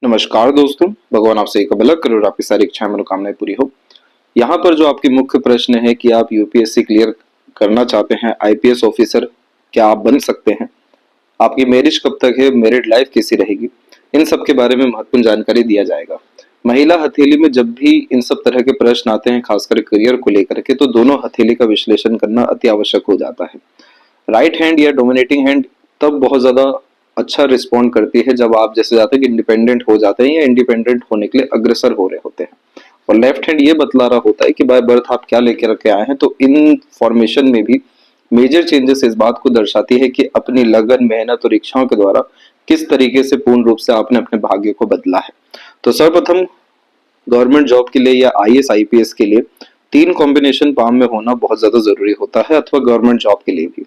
नमस्कार दोस्तों, भगवान आपसे एक भला करे और आपकी सारी इच्छाएं मनोकामनाएं पूरी हो। यहाँ पर जो आपकी मुख्य प्रश्न है कि आप यूपीएससी क्लियर करना चाहते हैं, आईपीएस ऑफिसर क्या आप बन सकते हैं, आपकी मैरिज कब तक है, मैरिड लाइफ कैसी रहेगी, इन सब के बारे में महत्वपूर्ण जानकारी दिया जाएगा। महिला हथेली में जब भी इन सब तरह के प्रश्न आते हैं, खासकर करियर को लेकर के, तो दोनों हथेली का विश्लेषण करना अति आवश्यक हो जाता है। राइट हैंड या डोमिनेटिंग हैंड तब बहुत ज्यादा अच्छा रिस्पॉन्ड करती है जब आप जैसे जाते हैं कि इंडिपेंडेंट हो जाते हैं या इंडिपेंडेंट होने के लिए अग्रसर हो रहे होते हैं। और लेफ्ट हैंड ये बतला रहा होता है कि बाय बर्थ आप क्या लेकर रखे आए हैं। तो इन फॉर्मेशन में भी मेजर चेंजेस इस बात को दर्शाती है कि अपनी लगन, मेहनत और इच्छाओं के द्वारा किस तरीके से पूर्ण रूप से आपने अपने भाग्य को बदला है। तो सर्वप्रथम गवर्नमेंट जॉब के लिए या आईएएस आईपीएस के लिए तीन कॉम्बिनेशन पाम में होना बहुत ज्यादा जरूरी होता है, अथवा गवर्नमेंट जॉब के लिए भी।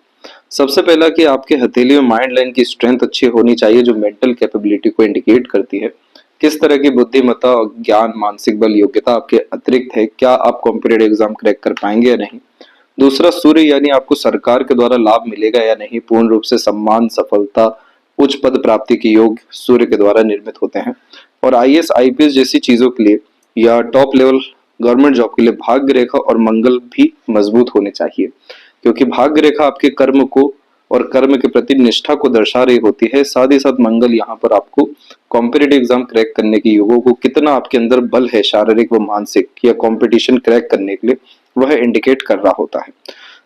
सबसे पहला कि आपके हथेली में माइंड लाइन की स्ट्रेंथ अच्छी होनी चाहिए, जो मेंटल कैपेबिलिटी को इंडिकेट करती है। किस तरह की बुद्धिमत्ता, ज्ञान, मानसिक बल, योग्यता आपके अतिरिक्त है, क्या आप कॉम्पिटेटिव एग्जाम क्रैक कर पाएंगे या नहीं। दूसरा, सूर्य यानी आपको सरकार के द्वारा लाभ मिलेगा या नहीं। पूर्ण रूप से सम्मान, सफलता, उच्च पद प्राप्ति के योग सूर्य के द्वारा निर्मित होते हैं। और आईएएस आईपीएस जैसी चीजों के लिए या टॉप लेवल गवर्नमेंट जॉब के लिए भाग्य रेखा और मंगल भी मजबूत होने चाहिए, क्योंकि भाग्य रेखा आपके कर्म को और कर्म के प्रति निष्ठा को दर्शा रही होती है। साथ ही साथ मंगल यहाँ पर आपको कॉम्पिटेटिव एग्जाम क्रैक करने के युगों को कितना आपके अंदर बल है, शारीरिक व मानसिक, या कॉम्पिटिशन क्रैक करने के लिए, वह इंडिकेट कर रहा होता है।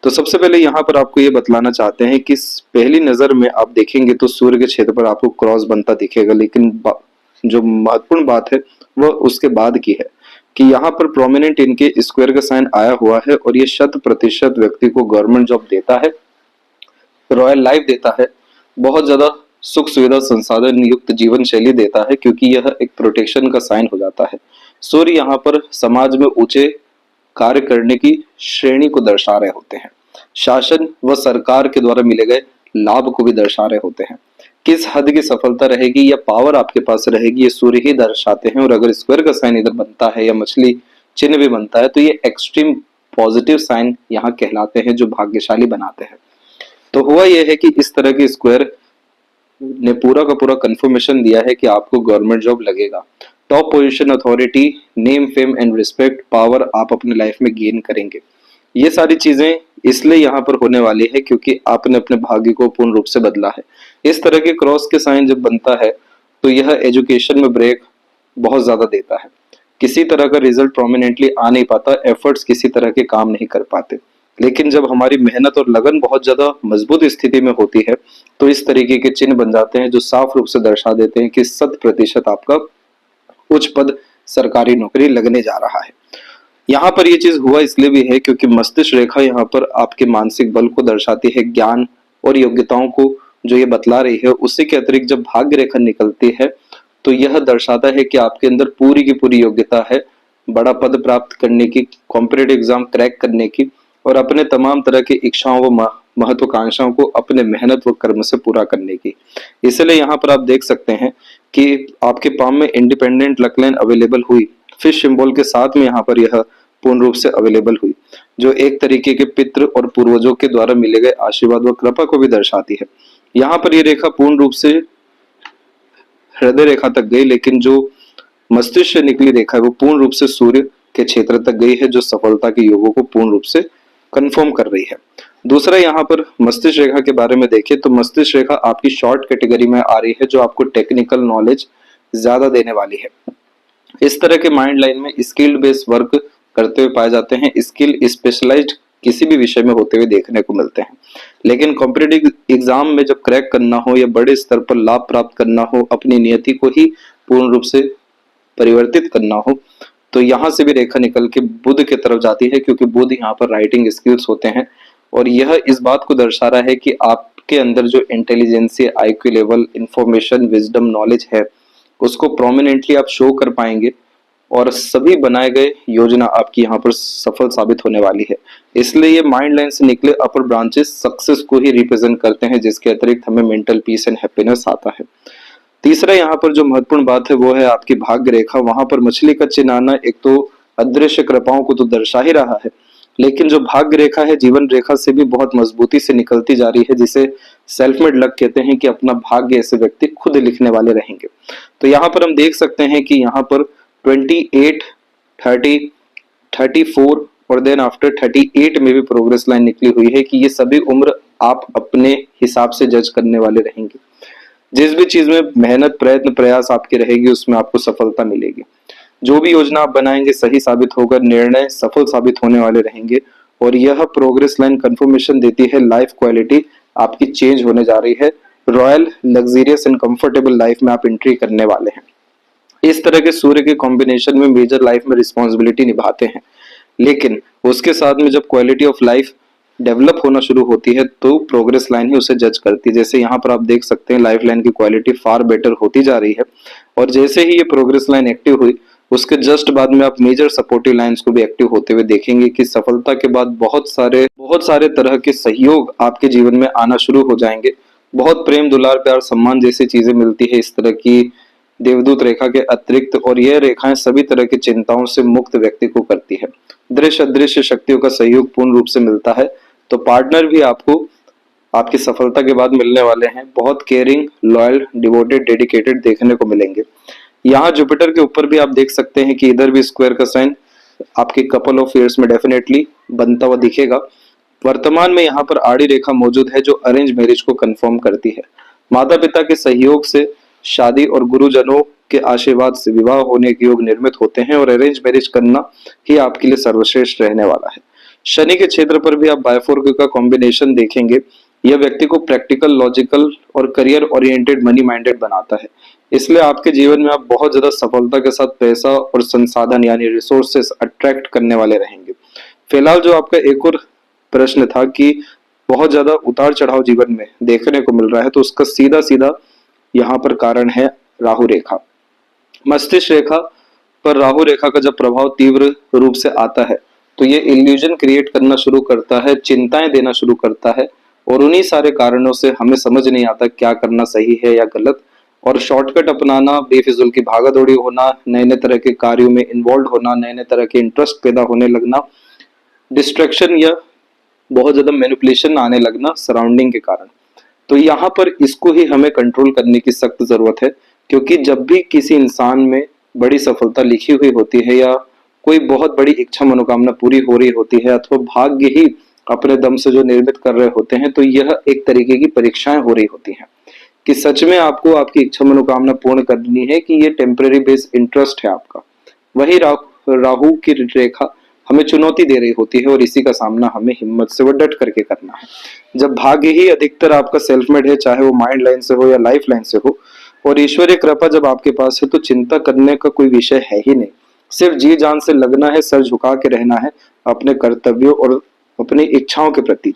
तो सबसे पहले यहाँ पर आपको ये बतलाना चाहते हैं कि पहली नजर में आप देखेंगे तो सूर्य के क्षेत्र पर आपको क्रॉस बनता दिखेगा, लेकिन जो महत्वपूर्ण बात है वह उसके बाद की है कि यहाँ पर प्रोमिनेंट इनके स्क्वायर का साइन आया हुआ है और ये 100% व्यक्ति को गवर्नमेंट जॉब देता है, रॉयल लाइफ देता है, बहुत ज्यादा सुख सुविधा संसाधन युक्त जीवन शैली देता है, क्योंकि यह एक प्रोटेक्शन का साइन हो जाता है। सूर्य यहाँ पर समाज में ऊंचे कार्य करने की श्रेणी को दर्शा रहे होते हैं, शासन व सरकार के द्वारा मिले गए लाभ को भी दर्शा रहे होते हैं। किस हद की सफलता रहेगी या पावर आपके पास रहेगी, ये सूर्य ही दर्शाते हैं। और अगर स्क्वायर का साइन इधर बनता है या मछली चिन्ह भी बनता है, तो ये एक्सट्रीम पॉजिटिव साइन यहाँ कहलाते हैं, जो भाग्यशाली बनाते हैं। तो हुआ यह है कि इस तरह के स्क्वायर ने पूरा का पूरा कंफर्मेशन दिया है कि आपको गवर्नमेंट जॉब लगेगा। Top position, authority, name, fame and respect, power आप अपनी लाइफ में गेन करेंगे। ये सारी चीजें इसलिए यहाँ पर होने वाली है क्योंकि आपने अपने भाग्य को पूर्ण रूप से बदला है। इस तरह के क्रॉस के साइन जब बनता है तो यह एजुकेशन में ब्रेक बहुत ज्यादा देता है। किसी तरह का रिजल्ट प्रोमिनेंटली आ नहीं पाता, एफर्ट्स किसी तरह के काम नहीं कर पाते। लेकिन जब हमारी मेहनत और लगन बहुत ज्यादा मजबूत स्थिति में होती है तो इस तरीके के चिन्ह बन जाते हैं, जो साफ रूप से दर्शा देते हैं कि 100% आपका उच्च पद, सरकारी नौकरी लगने जा रहा है। यहाँ पर ये चीज हुआ इसलिए भी है क्योंकि मस्तिष्क रेखा यहाँ पर आपके मानसिक बल को दर्शाती है, ज्ञान और योग्यताओं को जो ये बतला रही है। उसी के अतिरिक्त जब भाग्य रेखा निकलती है तो यह दर्शाता है कि आपके अंदर पूरी की पूरी योग्यता है बड़ा पद प्राप्त करने की, कॉम्पिटेटिव एग्जाम क्रैक करने की, और अपने तमाम तरह की इच्छाओं व महत्वाकांक्षाओं को अपने मेहनत व कर्म से पूरा करने की। इसलिए यहाँ पर आप देख सकते हैं कि आपके पाम में इंडिपेंडेंट लक लाइन अवेलेबल हुई, फिश सिंबल के साथ में यहाँ पर यह पूर्ण रूप से अवेलेबल हुई, जो एक तरीके के पितृ और पूर्वजों के द्वारा मिले गए आशीर्वाद व कृपा को भी दर्शाती है। यहाँ पर यह रेखा पूर्ण रूप से हृदय रेखा तक गई, लेकिन जो मस्तिष्क से निकली रेखा है वो पूर्ण रूप से सूर्य के क्षेत्र तक गई है, जो सफलता के योगों को पूर्ण रूप से कंफर्म कर रही है। दूसरा, यहाँ पर मस्तिष्क रेखा के बारे में देखें तो मस्तिष्क रेखा आपकी शॉर्ट कैटेगरी में आ रही है, जो आपको टेक्निकल नॉलेज ज्यादा देने वाली है। इस तरह के माइंड लाइन में स्किल्ड बेस्ड वर्क करते हुए पाए जाते हैं, स्किल स्पेशलाइज्ड किसी भी विषय में होते हुए देखने को मिलते हैं। लेकिन कॉम्पिटेटिव एग्जाम में जब क्रैक करना हो या बड़े स्तर पर लाभ प्राप्त करना हो, अपनी नियति को ही पूर्ण रूप से परिवर्तित करना हो, तो यहाँ से भी रेखा निकल के बुध की तरफ जाती है, क्योंकि बुध यहाँ पर राइटिंग स्किल्स होते हैं। और यह इस बात को दर्शा रहा है कि आपके अंदर जो intelligency, IQ level, information, wisdom, knowledge है, उसको प्रोमिनेंटली आप शो कर पाएंगे और सभी बनाए गए योजना आपकी यहाँ पर सफल साबित होने वाली है। इसलिए ये माइंड लाइन से निकले अपर ब्रांचेस सक्सेस को ही रिप्रेजेंट करते हैं, जिसके अतिरिक्त हमें मेंटल पीस एंड हैप्पीनेस आता है। तीसरा, यहाँ पर जो महत्वपूर्ण बात है वो है आपकी भाग्य रेखा। वहां पर मछली का चिन्ह आना एक तो अदृश्य कृपाओं को तो दर्शा ही रहा है, लेकिन जो भाग्य रेखा है जीवन रेखा से भी बहुत मजबूती से निकलती जा रही है, जिसे सेल्फ मेड लक कहते हैं कि अपना भाग्य ऐसे व्यक्ति खुद लिखने वाले रहेंगे। तो यहाँ पर हम देख सकते हैं कि यहाँ पर 28, 30, 34 और देन आफ्टर 38 में भी प्रोग्रेस लाइन निकली हुई है कि ये सभी उम्र आप अपने हिसाब से जज करने वाले रहेंगे। जिस भी चीज में मेहनत, प्रयत्न, प्रयास आपके रहेगी उसमें आपको सफलता मिलेगी। जो भी योजना आप बनाएंगे सही साबित होकर निर्णय सफल साबित होने वाले रहेंगे। और यह प्रोग्रेस लाइन कंफर्मेशन देती है लाइफ क्वालिटी आपकी चेंज होने जा रही है। Royal, luxurious and comfortable life में आप एंट्री करने वाले हैं। इस तरह के सूर्य के कॉम्बिनेशन में मेजर लाइफ में रिस्पॉन्सिबिलिटी निभाते हैं, लेकिन उसके साथ में जब क्वालिटी ऑफ लाइफ डेवलप होना शुरू होती है तो प्रोग्रेस लाइन ही उसे जज करती है। जैसे यहाँ पर आप देख सकते हैं लाइफ लाइन की क्वालिटी फार बेटर होती जा रही है। और जैसे ही ये प्रोग्रेस लाइन एक्टिव हुई उसके जस्ट बाद में आप मेजर सपोर्टिव लाइंस को भी एक्टिव होते हुए देखेंगे कि सफलता के बाद बहुत सारे तरह के सहयोग आपके जीवन में आना शुरू हो जाएंगे। बहुत प्रेम, दुलार, प्यार, सम्मान जैसी चीजें मिलती है इस तरह की देवदूत रेखा के अतिरिक्त। और यह रेखाएं सभी तरह की चिंताओं से मुक्त व्यक्ति को करती है। दृश्य अदृश्य शक्तियों का सहयोग पूर्ण रूप से मिलता है। तो पार्टनर भी आपको आपकी सफलता के बाद मिलने वाले हैं। बहुत केयरिंग, लॉयल, डिवोटेड, डेडिकेटेड देखने को मिलेंगे। यहाँ जुपिटर के ऊपर भी आप देख सकते हैं कि इधर भी स्क्वायर का साइन आपके कपल ऑफ ईयर्स में डेफिनेटली बनता हुआ दिखेगा। वर्तमान में यहाँ पर आड़ी रेखा मौजूद है जो अरेंज मैरिज को कंफर्म करती है। माता पिता के सहयोग से शादी और गुरुजनों के आशीर्वाद से विवाह होने के योग निर्मित होते हैं और अरेंज मैरिज करना ही आपके लिए सर्वश्रेष्ठ रहने वाला है। शनि के क्षेत्र पर भी आप बायफोर का कॉम्बिनेशन देखेंगे। यह व्यक्ति को प्रैक्टिकल, लॉजिकल और करियर ओरिएंटेड, मनी माइंडेड बनाता है। इसलिए आपके जीवन में आप बहुत ज्यादा सफलता के साथ पैसा और संसाधन यानी रिसोर्सेस अट्रैक्ट करने वाले रहेंगे। फिलहाल जो आपका एक और प्रश्न था कि बहुत ज्यादा उतार चढ़ाव जीवन में देखने को मिल रहा है, तो उसका सीधा सीधा यहाँ पर कारण है राहु रेखा। मस्तिष्क रेखा पर राहु रेखा का जब प्रभाव तीव्र रूप से आता है तो ये इल्यूजन क्रिएट करना शुरू करता है, चिंताएं देना शुरू करता है। और उन्हीं सारे कारणों से हमें समझ नहीं आता क्या करना सही है या गलत। और शॉर्टकट अपनाना, बेफिजुल की भागादौड़ी होना, नए नए तरह के कार्यों में इन्वॉल्व होना, नए नए तरह के इंटरेस्ट पैदा होने लगना, डिस्ट्रैक्शन या बहुत ज्यादा मैनिपुलेशन आने लगना सराउंडिंग के कारण। तो यहाँ पर इसको ही हमें कंट्रोल करने की सख्त जरूरत है। क्योंकि जब भी किसी इंसान में बड़ी सफलता लिखी हुई होती है या कोई बहुत बड़ी इच्छा मनोकामना पूरी हो रही होती है अथवा भाग्य ही अपने दम से जो निर्मित कर रहे होते हैं, तो यह एक तरीके की परीक्षाएं हो रही होती हैं कि सच में आपको आपकी इच्छा मनोकामना पूर्ण करनी है कि ये टेम्परेरी बेस्ड इंटरेस्ट है आपका। वही राहु की रेखा हमें चुनौती दे रही होती है और इसी का सामना हमें हिम्मत से व डट करके करना है। जब भाग्य ही अधिकतर आपका सेल्फ मेड है, चाहे वो माइंड लाइन से हो या लाइफ लाइन से हो, और ईश्वरीय कृपा जब आपके पास है तो चिंता करने का कोई विषय है ही नहीं। सिर्फ जी जान से लगना है, सर झुका के रहना है अपने कर्तव्यों और अपनी इच्छाओं के प्रति।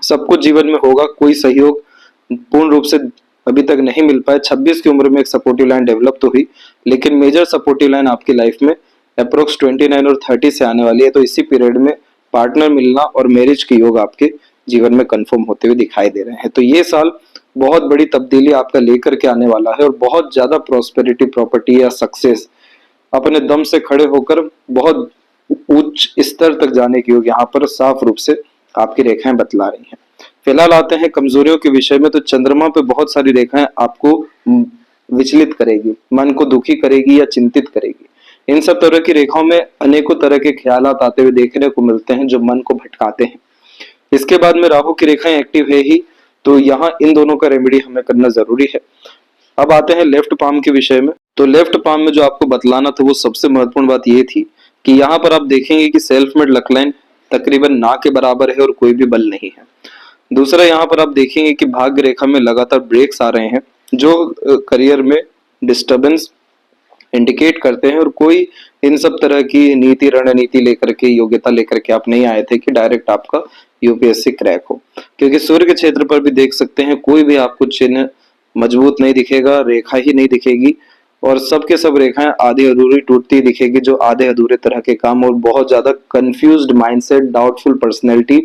सब कुछ जीवन में होगा। कोई सहयोग पूर्ण रूप से अभी तक नहीं मिल पाया। 26 की उम्र में एक सपोर्टिव लाइन डेवलप तो हुई, लेकिन मेजर सपोर्टिव लाइन आपकी लाइफ में अप्रोक्स 29 और 30 से आने वाली है। तो इसी पीरियड में पार्टनर मिलना और मैरिज के योग आपके जीवन में कंफर्म होते हुए दिखाई दे रहे हैं। तो ये साल बहुत बड़ी तब्दीली आपका लेकर के आने वाला है और बहुत ज्यादा प्रॉस्पेरिटी, प्रॉपर्टी या सक्सेस, अपने दम से खड़े होकर बहुत उच्च स्तर तक जाने के योग यहाँ पर साफ रूप से आपकी रेखाएं बतला रही हैं। फिलहाल आते हैं कमजोरियों के विषय में। तो चंद्रमा पे बहुत सारी रेखाएं आपको विचलित करेगी, मन को दुखी करेगी या चिंतित करेगी। इन सब तरह की रेखाओं में अनेकों तरह के ख्यालात आते हुए देखने को मिलते हैं जो मन को भटकाते हैं। इसके बाद में राहु की रेखाएं एक्टिव है ही, तो यहाँ इन दोनों का रेमेडी हमें करना जरूरी है। अब आते हैं लेफ्ट पाम के विषय में। तो लेफ्ट पाम में जो आपको बतलाना था वो सबसे महत्वपूर्ण बात ये थी कि यहाँ पर आप देखेंगे कि सेल्फ मेड लक लाइन तकरीबन ना के बराबर है और कोई भी बल नहीं है। दूसरा, यहाँ पर आप देखेंगे कि भाग्य रेखा में लगातार ब्रेक्स आ रहे हैं जो करियर में डिस्टरबेंस इंडिकेट करते हैं। और कोई इन सब तरह की नीति, रणनीति लेकर के, योग्यता लेकर के आप नहीं आए थे कि डायरेक्ट आपका यूपीएससी क्रैक हो। क्योंकि सूर्य के क्षेत्र पर भी देख सकते हैं कोई भी आपको चिन्ह मजबूत नहीं दिखेगा, रेखा ही नहीं दिखेगी और सबके सब रेखाएं आधी अधूरी टूटती दिखेगी, जो आधे अधूरे तरह के काम और बहुत ज्यादा confused mindset, doubtful personality,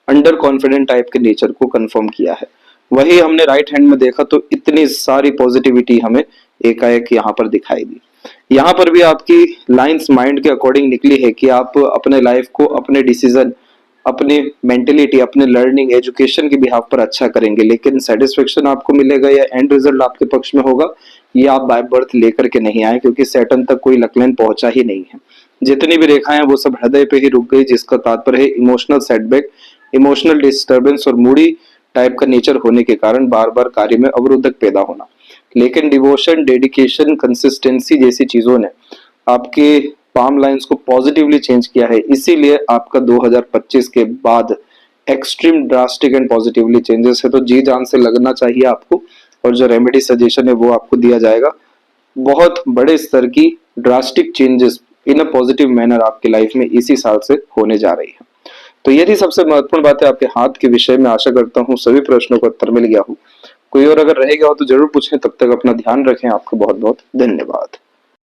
under confident type के नेचर को कंफर्म किया है। वही हमने राइट हैंड में देखा तो इतनी सारी पॉजिटिविटी हमें एकाएक यहाँ पर दिखाई दी। यहाँ पर भी आपकी लाइंस माइंड के अकॉर्डिंग निकली है कि आप अपने लाइफ को, अपने डिसीजन, अपने मेंटेलिटी, अपने लर्निंग, एजुकेशन के बिहाफ पर अच्छा करेंगे, लेकिन सेटिस्फेक्शन आपको मिलेगा या एंड रिजल्ट आपके पक्ष में होगा, ये आप बाय बर्थ लेकर के नहीं आए, क्योंकि सैटर्न तक कोई लकलाइन पहुंचा ही नहीं है। जितनी भी रेखाएं वो सब हृदय पे ही रुक गई, जिसका तात्पर्य है इमोशनल सेटबैक, इमोशनल डिस्टर्बेंस और मूडी टाइप का नेचर होने के कारण बार बार कार्य में अवरोधक पैदा होना। लेकिन डिवोशन, डेडिकेशन, कंसिस्टेंसी जैसी चीजों ने आपके पाम लाइंस को पॉजिटिवली चेंज किया है, इसीलिए आपका 2025 के बाद extreme drastic and positively changes है। तो जी जान से लगना चाहिए आपको, और जो रेमेडी सजेशन है वो आपको दिया जाएगा। बहुत बड़े स्तर की drastic changes in a positive manner आपकी लाइफ में इसी साल से होने जा रही है। तो ये थी सबसे महत्वपूर्ण बातें आपके हाथ के विषय में। आशा करता हूँ सभी प्रश्नों का उत्तर मिल गया हो। कोई और अगर रह गया हो तो जरूर पूछें। तब तक अपना ध्यान रखें। आपका बहुत बहुत धन्यवाद।